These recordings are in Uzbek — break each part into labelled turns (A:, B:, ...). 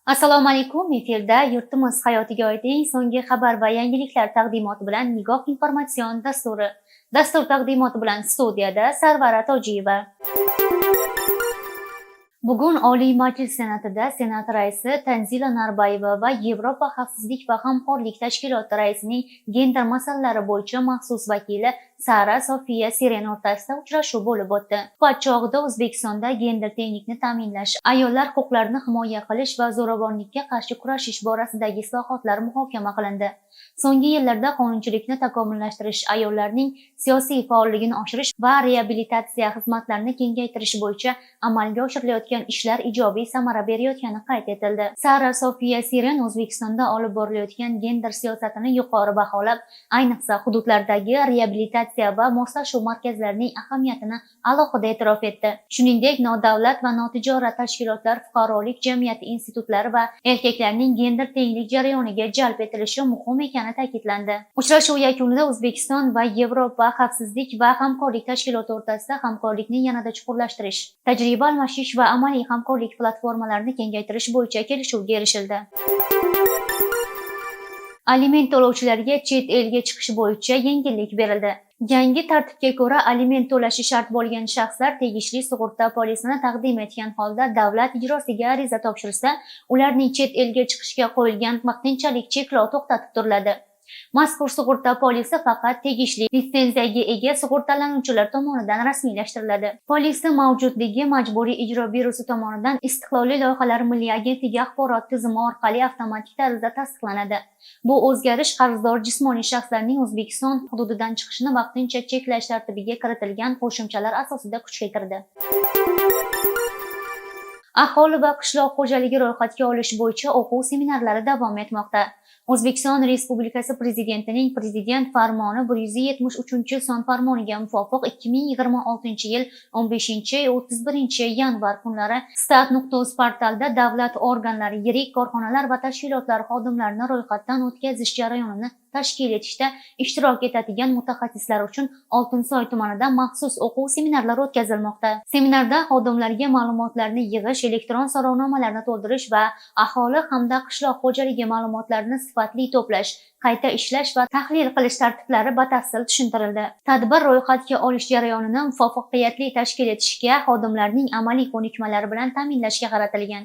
A: Assalomu alaykum. Efirda yurtimiz hayotiga oid eng so'nggi xabar va yangiliklar taqdimoti bilan Nigoh informatsion dasturi. Dastur taqdimoti bilan studiyada Sarvara Tojiyeva. Bugun Oliy Majlis Senatida Senat raisi Tanzila Narbayeva va Yevropa xavfsizlik va hamkorlik tashkiloti raisining gender masalalari bo'yicha maxsus vakili Sara Sofiya Siren o'rtasida uchrashuv bo'lib o'tdi. Suhbat chog'ida O'zbekistonda gender tenglikni ta'minlash, ayollar huquqlarini himoya qilish va zo'ravonlikka qarshi kurashish borasidagi islohotlar muhokama qilindi. So'nggi yillarda qonunchilikni takomillashtirish, ayollarning siyosiy faolligini oshirish va reabilitatsiya xizmatlarini kengaytirish bo'yicha amalga oshirilayotgan ishlar ijobiy samara berayotgani qayd etildi. Sara Sofiya Siren O'zbekistonda olib borilayotgan gender siyosatini yuqori baholab, ayniqsa hududlardagi reabilitatsiya va moslashuv markazlarining ahamiyatini alohida e'tirof etdi. Shuningdek, nodavlat va notijorat tashkilotlar, fuqarolik jamiyati institutlari va erkaklarning gender tenglik jarayoniga jalb etilishi muhim ekani ta'kidlandi. Uchrashuv yakunida O'zbekiston va Yevropa xavfsizlik va hamkorlik tashkiloti o'rtasida hamkorlikni yanada chuqurlashtirish, tajriba almashish va amaliy hamkorlik platformalarini kengaytirish bo'yicha kelishuvga erishildi. Aliment to'lovchilarga chet elga chiqish bo'yicha yengillik berildi. Yangi tartibga ko'ra, aliment to'lashi shart bo'lgan shaxslar tegishli sug'urta polisini taqdim etgan holda davlat ijrosiga ariza topshirsa, ularning chet elga chiqishga qo'yilgan vaqtinchalik cheklov to'xtatib turiladi. Mazkur sug'urta polisi faqat tegishli litsenziyaga ega sug'urtalanuvchilar tomonidan rasmiylashtiriladi. Polisi mavjudligi Majburiy ijro byurosi tomonidan Istiqloliy loyihalar milliy agentligi axborot tizimi orqali avtomatik tarzda tasdiqlanadi. Bu o'zgarish qarzdor jismoniy shaxslarning O'zbekiston hududidan chiqishini vaqtincha cheklash tartibiga kiritilgan qo'shimchalar asosida kuchga kirdi. Aholi va qishloq xo'jaligi ro'yxatga olish bo'yicha o'quv seminarlari davom etmoqda. O'zbekiston Respublikasi Prezidentining Prezident farmoni 173-son farmoniga muvofiq 2026-yil 15-31 yanvar kunlari Stat.uz portalida davlat organlari, yirik korxonalar va tashkilotlar xodimlarini ro'yxatdan o'tkazish jarayonini tashkil etishda ishtirok etadigan mutaxassislar uchun Oltinsoy tumanida maxsus o'quv seminarlari o'tkazilmoqda. Seminarda xodimlarga ma'lumotlarni yig'ish, elektron so'rovnomalarni to'ldirish va aholi hamda qishloq xo'jaligi ma'lumotlarini sifatli to'plash, qayta ishlash va tahlil qilish tartiblari batafsil tushuntirildi. Tadbir ro'yxatga olish jarayonini muvaffaqiyatli tashkil etishga, xodimlarning amaliy ko'nikmalari bilan ta'minlashga qaratilgan.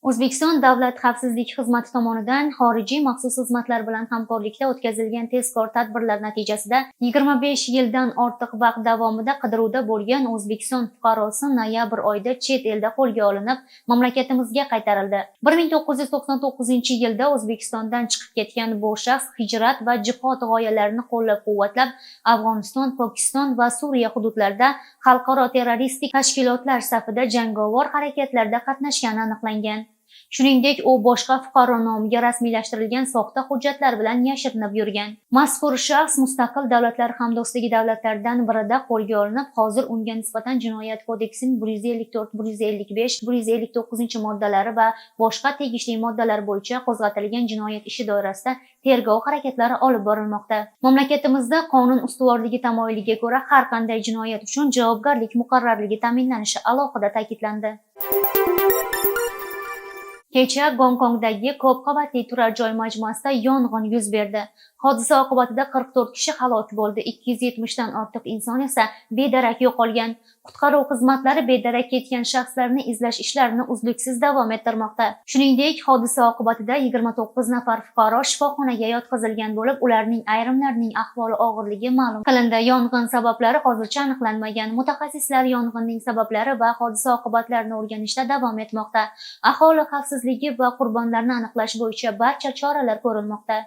A: O'zbekiston Davlat xavfsizlik xizmati tomonidan xorijiy maxsus xizmatlar bilan hamkorlikda o'tkazilgan tezkor tadbirlar natijasida 25 yildan ortiq vaqt davomida qidiruvda bo'lgan O'zbekiston fuqarosi noyabr oyida chet elda qo'lga olinib, mamlakatimizga qaytarildi. 1999-yilda O'zbekistondan chiqib ketgan bu shaxs hijrat va jihod g'oyalarini qo'llab-quvvatlab, Afg'oniston, Pokiston va Suriya hududlarida xalqaro terroristik tashkilotlar safida jangovar harakatlarda qatnashgani aniqlangan. Shuningdek, u boshqa fuqaro nomiga rasmiylashtirilgan soxta hujjatlar bilan yashirinib yurgan. Mazkur shaxs mustaqil davlatlar hamdo'stligi davlatlaridan birida qo'lga olinib, hozir unga nisbatan Jinoyat kodeksining 154, 155, 159-moddalari va boshqa tegishli moddalar bo'yicha qo'zg'atilgan jinoyat ishi doirasida tergov harakatlari olib borilmoqda. Mamlakatimizda qonun ustuvorligi tamoyiliga ko'ra har qanday jinoyat uchun javobgarlik muqarrarligi ta'minlanishi alohida ta'kidlandi. Kecha Gonkongdagi ko'p qavatli turar joy majmuasida yong'in yuz berdi. Hodisa oqibatida 44 kishi halok bo'ldi, 270 dan ortiq inson esa bedarak yo'qolgan. Qutqaruv xizmatlari bedarak ketgan shaxslarni izlash ishlarini uzluksiz davom ettirmoqda. Shuningdek, hodisa oqibatida 29 nafar fuqaro shifoxonaga yotqizilgan bo'lib, ularning ayrimlarining ahvoli og'irligi ma'lum qilindi. Yong'in sabablari hozircha aniqlanmagan. Mutaxassislar yong'inning sabablari va hodisa oqibatlarini o'rganishda davom etmoqda. Aholi xavfsizligi va qurbonlarni aniqlash bo'yicha barcha choralar ko'rilmoqda.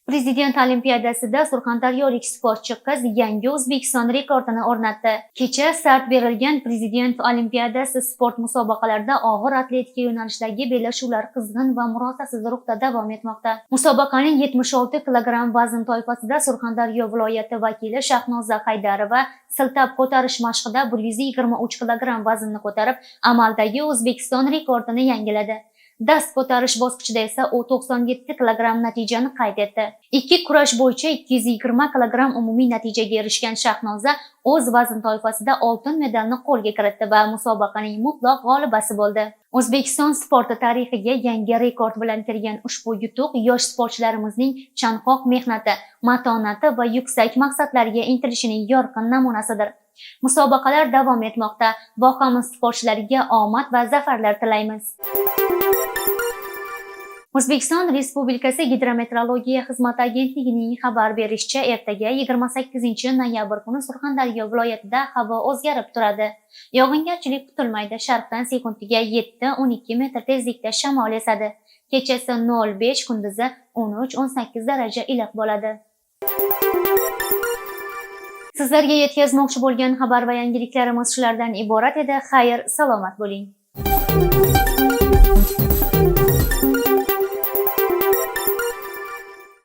A: Prezident Olimpiadasida surxondaryolik sportchi qiz yangi O'zbekiston rekordini o'rnatdi. Kecha start berilgan Prezident Olimpiadasi sport musobaqalarida og'ir atletika yo'nalishidagi bellashuvlar qizg'in va murosasiz ruhda davom etmoqda. Musobaqaning 76 kilogramm vazn toifasida Surxondaryo viloyati vakili Shahnoza Haydarova siltab ko'tarish mashqida 123 kilogramm vaznni ko'tarib, amaldagi O'zbekiston rekordini yangiladi. Dast ko'tarish bosqichida esa u 97 kilogramm natijani qayd etdi. Ikki kurash bo'yicha 220 kilogramm umumiy natijaga erishgan Shahnoza o'z vazn toifasida oltin medalni qo'lga kiritdi va musobaqaning mutlaq g'olibasi bo'ldi. O'zbekiston sporti tarixiga yangi rekord bilan kirgan ushbu yutuq yosh sportchilarimizning chanqoq mehnati, matonati va yuksak maqsadlarga intilishining yorqin namunasidir. Musobaqalar davom etmoqda. Vohamiz sportchilariga omad va zafarlar tilaymiz. O'zbekiston Respublikasi Gidrometeorologiya xizmati agentligining xabar berishicha, ertaga 28 noyabr kuni Surxondaryo viloyatida havo o'zgarib turadi. Yog'ingarchilik kutilmaydi. Sharqdan sekundiga 7-12 metr tezlikda shamol esadi. Kechasi 0,5, kunduzi 13-18 daraja iliq bo'ladi. Sizlarga yetkazmoqchi bo'lgan xabar va yangiliklarimiz shulardan iborat edi. Xayr, salomat bo'ling.